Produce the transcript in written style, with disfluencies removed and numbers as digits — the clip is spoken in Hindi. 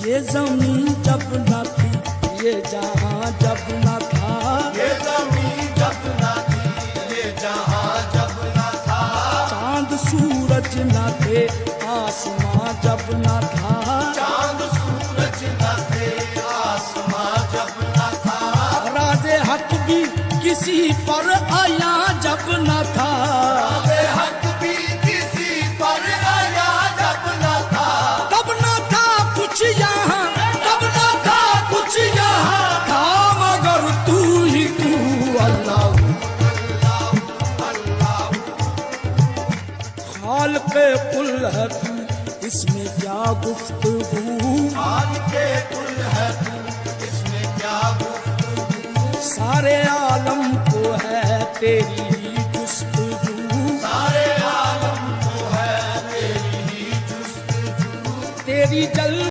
ये जमीन जब न थी, ये जहां जब न था, ये जमीन जब न थी, ये जहां जब न था, चांद सूरज न थे, आसमां जब न था, चांद सूरज न थे, आसमां जब न था, राज़े हक भी किसी पर आया जब न था, राज़े हक भी किसी पर आया जब न था, तब न था कुछ यहाँ, तब न था कुछ यहाँ, था मगर तू ही तू अल्लाह। खालिक़े कुल है तू, इसमें क्या गुफ्तगू, खालिक़े कुल है तू, इसमें क्या गुफ्तगू, सारे आलम को है तेरी